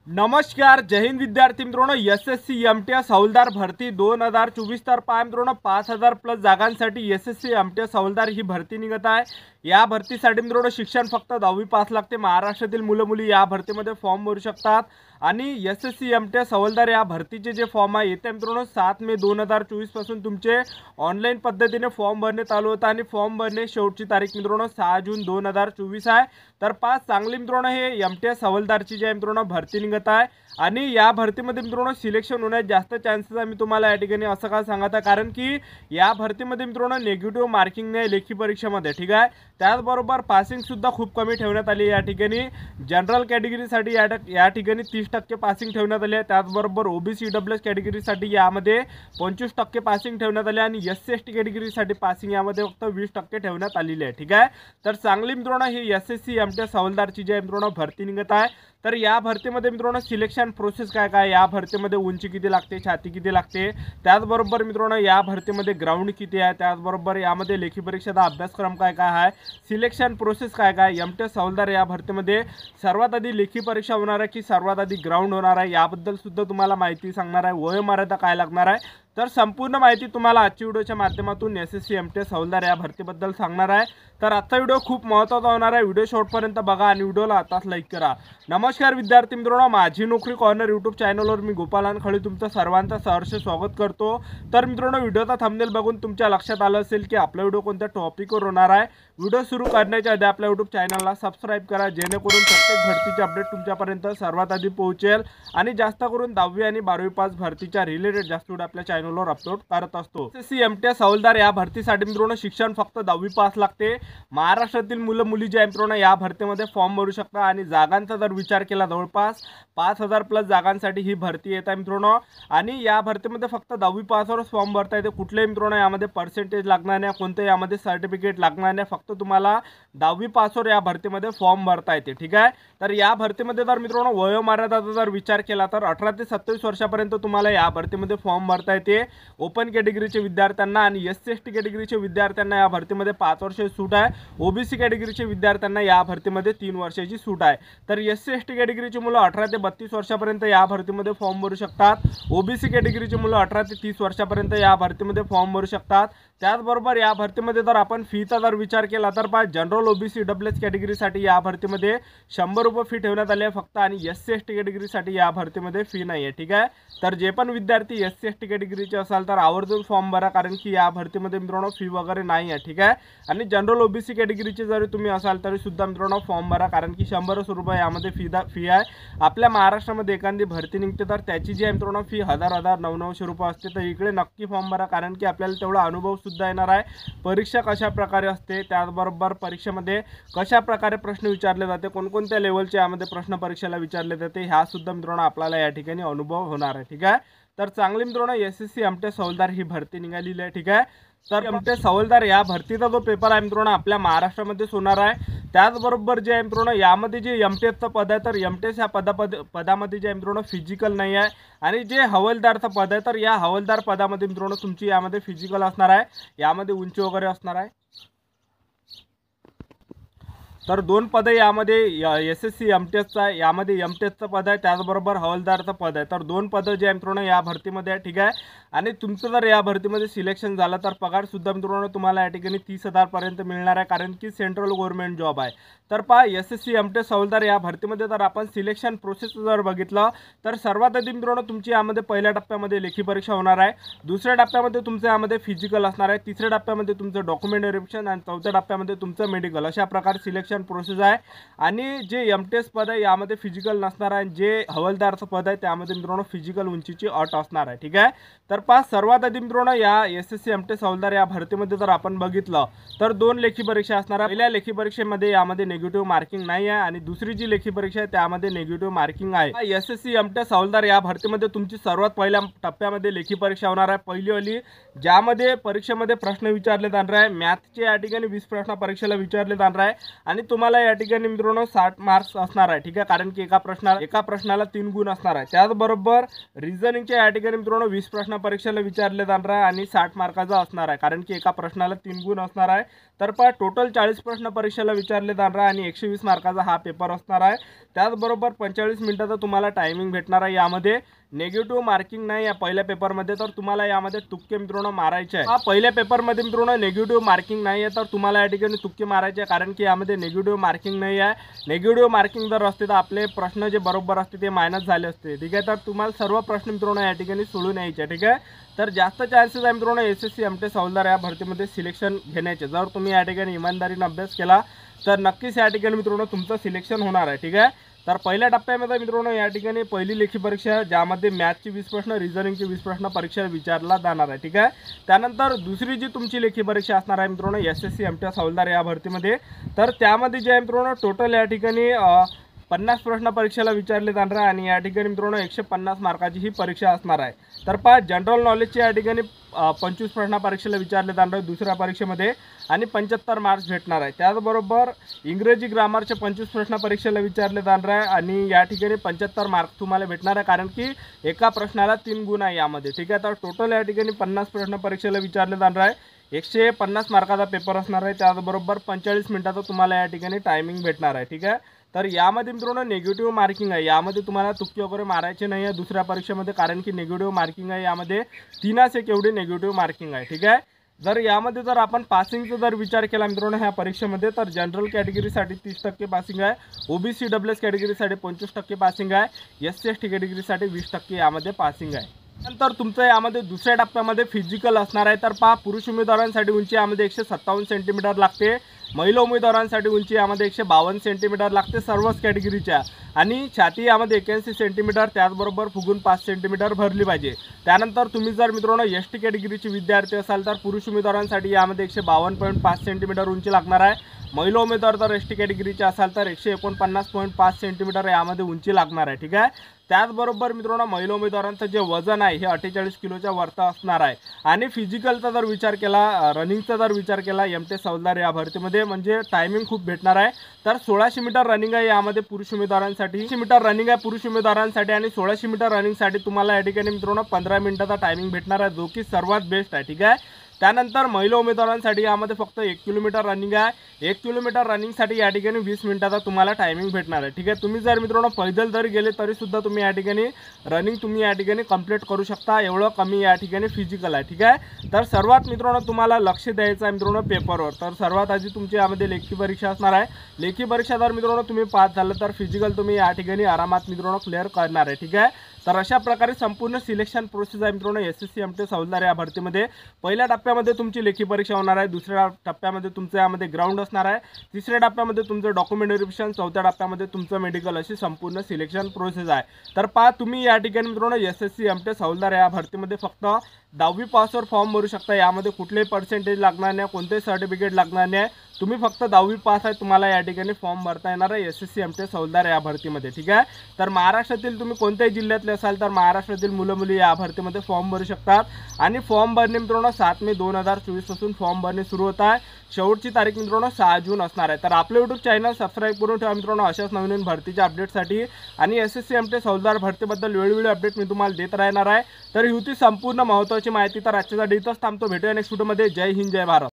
नमस्कार, जय हिंद विद्यार्थी मित्रांनो. एसएससी एमटीएस हवालदार भरती 2024 तर पहा मित्रांनो 5000 प्लस जागांसाठी एसएससी एमटीएस हवालदार ही भरती निघत आहे. या भरतीसाठी मित्रांनो शिक्षण फक्त 10वी पास लागते. महाराष्ट्रातील मुलं मुली या भरतीमध्ये फॉर्म भरू शकतात आणि एसएससी एमटीएस हवालदार या भरतीचे जे फॉर्म आहे येत्या मित्रांनो 7 मे 2024 पासून तुमचे ऑनलाईन पद्धतीने फॉर्म भरणे चालू होतं आणि फॉर्म भरणे शेवटची तारीख मित्रांनो 6 जून 2024 आहे. तर पाच चांगली मित्रांनो हे एमटीएस हवालदारची जे मित्रांनो भरती निघत आहे आणि या भरतीमध्ये मित्रांनो सिलेक्शन होण्याचे जास्त चान्सेस आहे. मी तुम्हाला या ठिकाणी असं का सांगत आहे कारण की या भरतीमध्ये मित्रांनो नेगेटिव्ह मार्किंग नाही लेखी परीक्षेमध्ये, ठीक आहे. त्याचबरोबर पासिंग सुद्धा खूप कमी ठेवण्यात आली या ठिकाणी. जनरल कॅटेगरीसाठी या ठिकाणी 30% पासिंग ठेवण्यात आले आहे. त्याचबरोबर ओबीसी ईडब्ल्यूएस कॅटेगरीसाठी यामध्ये 25% पासिंग ठेवण्यात आले आणि एससी एसटी कॅटेगरीसाठी पासिंग यामध्ये फक्त 20% ठेवण्यात आलेली आहे, ठीक आहे. तर चांगली मित्रांनो ही एसएससी एमटीएस हवालदारची जी मित्रांनो भरती निघत आहे. तर या भरतीमध्ये मित्रांनो सिलेक्शन प्रोसेस काय काय, या भरतीमध्ये उंची किती लागते, छाती किती लागते, त्याचबरोबर मित्रांनो या भरतीमध्ये ग्राउंड किती आहे, त्याचबरोबर यामध्ये लेखी परीक्षेचा अभ्यासक्रम काय काय आहे, सिलेक्शन प्रोसेस काय काय, एमटीएस हवालदार या भरतीमध्ये सर्वात आधी लेखी परीक्षा होणार आहे की सर्वात आधी ग्राउंड होणार आहे याबद्दल सुद्धा तुम्हाला माहिती सांगणार आहे. वयोमर्यादा काय लागणार आहे, तर संपूर्ण माहिती तुम्हाला आजच्या व्हिडिओच्या माध्यमातून एसएससी एमटीएस हवालदार या भरतीबद्दल सांगणार आहे. तर आजचा व्हिडिओ खूप महत्त्वाचा होणार आहे. व्हिडिओ शेवटपर्यंत बघा आणि व्हिडिओला आताच लाईक करा. नमस्कार विद्यार्थी मित्रांनो, माझी नोकरी कॉर्नर यूट्यूब चॅनलवर मी गोपाल अनखळे तुमचं सर्वांचं सहर्ष स्वागत करतो. तर मित्रांनो व्हिडिओचा थंबनेल बघून तुमच्या लक्षात आलं असेल की आपला व्हिडिओ कोणत्या टॉपिकवर होणार आहे. व्हिडिओ सुरू करण्याच्या आधी आपल्या यूट्यूब चॅनलला सबस्क्राईब करा जेणेकरून प्रत्येक भरतीचे अपडेट तुमच्यापर्यंत सर्वात आधी पोहोचेल आणि जास्त करून 10वी आणि 12वी पास भरतीच्या रिलेटेड जास्त व्हिडिओ आपल्या चॅनलवर अपलोड करत असतो. एसएससी एमटीएस हवालदार या भरतीसाठी मित्रांनो शिक्षण फक्त 10वी पास लागते. महाराष्ट्रातील मुलं मुली जे मित्रांनो या भरतीमध्ये फॉर्म भरू शकता आणि जागांचा जर विचार केला जवळपास 5000 प्लस जागांसाठी ही भरती येत आहे मित्रांनो. आणि या भरतीमध्ये फक्त 10वी पासवरच फॉर्म भरता येते. कुठलेही मित्रांनो यामध्ये पर्सेंटेज लागणार नाही, कोणते यामध्ये सर्टिफिकेट लागणार नाही, फक्त तुम्हाला 10वी पासवर या भरतीमध्ये फॉर्म भरता येते, ठीक आहे. तर या भरतीमध्ये जर मित्रांनो वयोमर्यादाचा जर विचार केला तर 18 ते 27 वर्षापर्यंत तुम्हाला या भरतीमध्ये फॉर्म भरता येते. ओपन कॅटेगरीचे विद्यार्थ्यांना आणि एससी एसटी कॅटेगरीचे विद्यार्थ्यांना या भरतीमध्ये 5 वर्षाची सूट आहे. ओबीसी कॅटेगरीचे विद्यार्थ्यांना या भरतीमध्ये 3 वर्षाची सूट आहे. तर एससी एसटी कॅटेगरीची मुलं 18 ते 32 वर्षापर्यंत या भरतीमध्ये फॉर्म भरू शकतात. ओबीसी कॅटेगरीची मुलं 18 ते 30 वर्षापर्यंत या भरतीमध्ये फॉर्म भरू शकतात. त्याचबरोबर या भरतीमध्ये जर आपण फीचा जर विचार केला तर जनरल ओबीसी ईडब्ल्यूएस कॅटेगरीसाठी या भरतीमध्ये 100 रुपये फी ठेवण्यात आली आहे फक्त आणि एससी एसटी कॅटेगरीसाठी या भरतीमध्ये फी नाही आहे, ठीक आहे. तर जे पण विद्यार्थी एससी एसटी कॅटेगरीचे असाल तर आवर्जून फॉर्म भरा कारण की या भरतीमध्ये मित्रांनो फी वगैरे नाही आहे, ठीक आहे. आणि जनरल ओबीसी कॅटेगरीचे जरी तुम्ही असाल तरी सुद्धा मित्रांनो फॉर्म भरा कारण की 100 रुपये यामध्ये फी आहे. आपल्या महाराष्ट्रामध्ये एखादी भरती निघते तर त्याची जी आहे मित्रांनो फी 1000-900 रुपये असते. तर इकडे नक्की फॉर्म भरा कारण की आपल्याला तेवढा अनुभव सुद्धा येणार आहे. परीक्षा कशा प्रकारे असते, त्याचबरोबर परीक्षेमध्ये कशा प्रकारे प्रश्न विचारले जाते, कोणकोणत्या लेवलचे यामध्ये प्रश्न परीक्षेला विचारले जाते ह्या सुद्धा मित्रांनो आपल्याला या ठिकाणी अनुभव होणार आहे, ठीक आहे. तर चांगली मित्रांनो एसएससी एमटीएस हवालदार ही भरती निघालेली आहे, ठीक आहे. तर एमटीएस हवालदार या भरतीचा जो पेपर आहे मित्रांनो आपल्या महाराष्ट्रामध्येच होणार आहे. त्याचबरोबर जे आहे मित्रांनो यामध्ये जे एमटीएसचं पद आहे तर एमटीएस या पदामध्ये जे आहे मित्रांनो फिजिकल नाही आहे आणि जे हवालदारचं पद आहे तर या हवालदार पदामध्ये मित्रांनो तुमची यामध्ये फिजिकल असणार आहे, यामध्ये उंची वगैरे असणार आहे. तर 2 पद यामध्ये एसएससी एमटीएसचा आहे, यामध्ये एमटीएसचं पद आहे त्याचबरोबर हवालदारचं पद आहे. तर 2 पदं जे आहे मित्रांनो या भरतीमध्ये आहे, ठीक आहे. आणि तुमचं जर या भरतीमध्ये सिलेक्शन झालं तर पगार सुद्धा मित्रांनो तुम्हाला या ठिकाणी 30,000 पर्यंत मिळणार आहे कारण की सेंट्रल गव्हर्नमेंट जॉब आहे. तर पहा एसएससी एमटीएस हवालदार या भरतीमध्ये जर आपण सिलेक्शन प्रोसेस जर बघितलं तर सर्वात आधी मित्रांनो तुमची यामध्ये पहिल्या टप्प्यामध्ये लेखी परीक्षा होणार आहे. दुसऱ्या टप्प्यामध्ये तुमचं यामध्ये फिजिकल असणार आहे. तिसऱ्या टप्प्यामध्ये तुमचं डॉक्युमेंट व्हेरिफिकेशन आणि चौथ्या टप्प्यामध्ये तुमचं मेडिकल. अशा प्रकारे सिलेक्शन प्रोसेस आहे. आणि जे एमटीएस पद आहे यामध्ये फिजिकल नसणार आहे, जे हवालदारचं पद आहे त्यामध्ये मित्रांनो फिजिकल उंचीची अट असणार आहे, ठीक आहे. तर पहा सर्वात आधी मित्रांनो या एसएससी एमटीएस हवालदार या भरतीमध्ये जर आपण बघितलं तर 2 लेखी परीक्षा असणार आहे. पहिल्या लेखी परीक्षेमध्ये यामध्ये नेगेटिव्ह मार्किंग नाही आहे आणि दुसरी जी लेखी परीक्षा आहे त्यामध्ये नेगेटिव्ह मार्किंग आहे. एसएससी एमटीएस हवालदार या भरतीमध्ये तुमची सर्वात पहिल्या टप्प्यामध्ये लेखी परीक्षा होणार आहे, पहिलीवाली, ज्यामध्ये परीक्षेमध्ये प्रश्न विचारले जाणार आहे. मॅथचे या ठिकाणी 20 प्रश्न परीक्षेला विचारले जाणार आहे आणि तुम्हाला या ठिकाणी मित्रांनो 60 मार्क्स असणार आहे, ठीक आहे, कारण की एका प्रश्नाला 3 गुण असणार आहे। त्याचबरोबर रिझनिंगच्या या ठिकाणी मित्रांनो 20 प्रश्न परीक्षेला विचारले जाणार आहे आणि 60 मार्काचा असणार आहे, कारण की एका प्रश्नाला 3 गुण असणार आहे। तर पहा टोटल 40 प्रश्न परीक्षेला विचारले जाणार आहे आणि 120 मार्काचा हा पेपर असणार आहे। त्याचबरोबर 45 मिनिटाचा तुम्हाला टायमिंग भेटणार आहे। यामध्ये नेगेटिव्ह मार्किंग नाही या पहिल्या पेपरमध्ये, तर तुम्हाला यामध्ये तुक्के मित्रांनो मारायचे आहे। पहिल्या पेपरमध्ये मित्रांनो नेगेटिव्ह मार्किंग नाही आहे, तर तुम्हाला या ठिकाणी तुक्के मारायचे आहे, कारण की यामध्ये नेगेटिव्ह मार्किंग नाही आहे। नेगेटिव्ह मार्किंग जर असते तर आपले प्रश्न जे बरोबर असते ते मायनस झाले असते, ठीक आहे। तर तुम्हाला सर्व प्रश्न मित्रांनो या ठिकाणी सोडून यायचे, ठीक आहे। तर जास्त चान्सेस आहे मित्रांनो एसएससी एमटीएस हवालदार या भरतीमध्ये सिलेक्शन घेण्याचे। जर तुम्ही या ठिकाणी इमानदारीने अभ्यास केला तर नक्कीच या ठिकाणी मित्रांनो तुमचं सिलेक्शन होणार आहे, ठीक आहे। तर पहिल्या टप्प्यामध्ये मित्रांनो या ठिकाणी पहिली लेखी परीक्षा ज्यामध्ये मॅथ्सची 20 प्रश्न, रिझनिंगची 20 प्रश्न परीक्षा विचारला जाणार आहे, ठीक आहे। त्यानंतर दुसरी जी तुमची लेखी परीक्षा असणार आहे मित्रांनो एसएससी एमटीएस हवालदार या भरतीमध्ये, तर त्यामध्ये जे आहे मित्रांनो टोटल या ठिकाणी 50 प्रश्न परीक्षेला विचारले जाणार आहे आणि या ठिकाणी मित्रांनो 150 मार्काची ही परीक्षा असणार आहे। तर पहा जनरल नॉलेजची या ठिकाणी 25 प्रश्न परीक्षेला विचारले जाणार आहे दुसऱ्या परीक्षेमध्ये आणि 75 मार्क्स भेटणार आहे। त्याचबरोबर इंग्रजी ग्रामरचे 25 प्रश्न परीक्षेला विचारले जाणार आहे आणि या ठिकाणी 75 मार्क्स तुम्हाला भेटणार आहे, कारण की एका प्रश्नाला 3 गुण आहे यामध्ये, ठीक आहे। तर टोटल या ठिकाणी 50 प्रश्न परीक्षेला विचारले जाणार आहे, 150 मार्काचा पेपर असणार आहे। त्याचबरोबर 45 मिनिटाचा तुम्हाला या ठिकाणी टायमिंग भेटणार आहे, ठीक आहे। तर यामध्ये मित्रांनो नेगेटिव्ह मार्किंग आहे, यामध्ये तुम्हाला तुक्के वगैरे मारायचे नाही आहे दुसऱ्या परीक्षेमध्ये, कारण की नेगेटिव्ह मार्किंग आहे यामध्ये 3 एवढी नेगेटिव्ह मार्किंग आहे, ठीक आहे। जर यामध्ये जर आपण पासिंगचा जर विचार केला मित्रांनो ह्या परीक्षेमध्ये, तर जनरल कॅटेगरीसाठी 30% पासिंग आहे, ओबीसी डब्ल्यूएस कॅटेगरीसाठी 25% पासिंग आहे, एससी एसटी कॅटेगरीसाठी 20% यामध्ये पासिंग आहे। नंतर तुमचं यामध्ये दुसऱ्या टप्प्यामध्ये फिजिकल असणार आहे। तर पहा पुरुष उमेदवारांसाठी उंची यामध्ये 157 सेंटीमीटर लागते, महिला उमेदवारांसाठी उंची यामध्ये 152 सेंटीमीटर लागते सर्वच कॅटेगरीच्या, आणि छाती यामध्ये 81 सेंटीमीटर, त्याचबरोबर फुगून 5 सेंटीमीटर भरली पाहिजे। त्यानंतर तुम्ही जर मित्रांनो एसटी कॅटेगरीचे विद्यार्थी असाल तर पुरुष उमेदवारांसाठी यामध्ये 152.5 सेंटीमीटर उंची लागणार आहे, महिला उमेदवार जर एसटी कॅटेगरीचे असाल तर 149.5 सेंटीमीटर यामध्ये उंची लागणार आहे, ठीक आहे। त्याचबरोबर मित्रांनो महिला उमेदवारांचं जे वजन आहे हे 48 किलोच्या वरती असणार आहे। आणि फिजिकलचा जर विचार केला, रनिंगचा जर विचार केला एमटीएस हवालदार या भरतीमध्ये, म्हणजे टायमिंग खूप भेटणार आहे। तर 1600 मीटर रनिंग आहे यामध्ये पुरुष उमेदवारांसाठी, 100 मीटर रनिंग आहे पुरुष उमेदवारांसाठी आणि 1600 मीटर रनिंगसाठी तुम्हाला या ठिकाणी मित्रांनो 15 मिनिटाचा टायमिंग भेटणार आहे, जो की सर्वात बेस्ट आहे, ठीक आहे। त्यानंतर महिला उमेदवारांसाठी यामध्ये फक्त 1 किलोमीटर रनिंग आहे, 1 किलोमीटर रनिंगसाठी या ठिकाणी 20 मिनिटाचा तुम्हाला टायमिंग भेटणार आहे, ठीक आहे। तुम्ही जर मित्रांनो पैदल जरी गेले तरी सुद्धा तुम्ही या ठिकाणी रनिंग तुम्ही या ठिकाणी कंप्लीट करू शकता, एवढं कमी या ठिकाणी फिजिकल आहे, ठीक आहे। तर सर्वात मित्रांनो तुम्हाला लक्ष द्यायचं आहे मित्रांनो पेपरवर। तर सर्वात आधी तुमची यामध्ये लेखी परीक्षा असणार आहे, लेखी परीक्षा जर मित्रांनो तुम्ही पास झालं तर फिजिकल तुम्ही या ठिकाणी आरामात मित्रांनो क्लिअर करणार आहे, ठीक आहे। तर अशा प्रकारे संपूर्ण सिलेक्शन प्रोसेस आहे मित्रांनो एसएससी एमटीएस हवालदार या भरतीमध्ये। पहिल्या टप्प्यामध्ये तुमची लेखी परीक्षा होणार आहे, दुसऱ्या टप्प्यामध्ये तुमचं यामध्ये ग्राउंड असणार आहे, तिसऱ्या टप्प्यामध्ये तुमचं डॉक्युमेंट व्हेरिफिकेशन, चौथ्या टप्प्यामध्ये तुमचं मेडिकल, अशी संपूर्ण सिलेक्शन प्रोसेस आहे। तर पहा तुम्ही या ठिकाणी मित्रांनो एसएससी एमटीएस हवालदार या भरतीमध्ये फक्त 10वी पासवर फॉर्म भरू शकता, यामध्ये कुठलेही पर्सेंटेज लागणार नाही, कोणतेही सर्टिफिकेट लागणार नाही, तुम्ही फक्त 10वी पास आहे, तुम्हाला या ठिकाणी फॉर्म भरता येणार आहे एसएससी एमटीएस हवालदार या भरतीमध्ये, ठीक आहे। तर महाराष्ट्रातील तुम्ही कोणत्याही जिल्ह्यातले असाल तर महाराष्ट्रातील मुलं मुली या भरतीमध्ये फॉर्म भरू शकतात आणि फॉर्म भरणे मित्रांनो 7 मे 2024 पासून फॉर्म भरणे सुरू होत आहे, शेवटची तारीख मित्रांनो 6 जून असणार आहे। तर आपले यूट्यूब चॅनल सबस्क्राईब करून ठेवा मित्रांनो अशाच नवीन भरतीच्या अपडेटसाठी, आणि एसएससी एमटीएस हवालदार भरतीबद्दल वेळोवेळी अपडेट मी तुम्हाला देत राहणार आहे। तर ही होती संपूर्ण महत्त्वाची माहिती। तर आजच्यासाठी इथंच थांबतो, भेटूया नेक्स्ट व्हिडिओमध्ये। जय हिंद, जय भारत।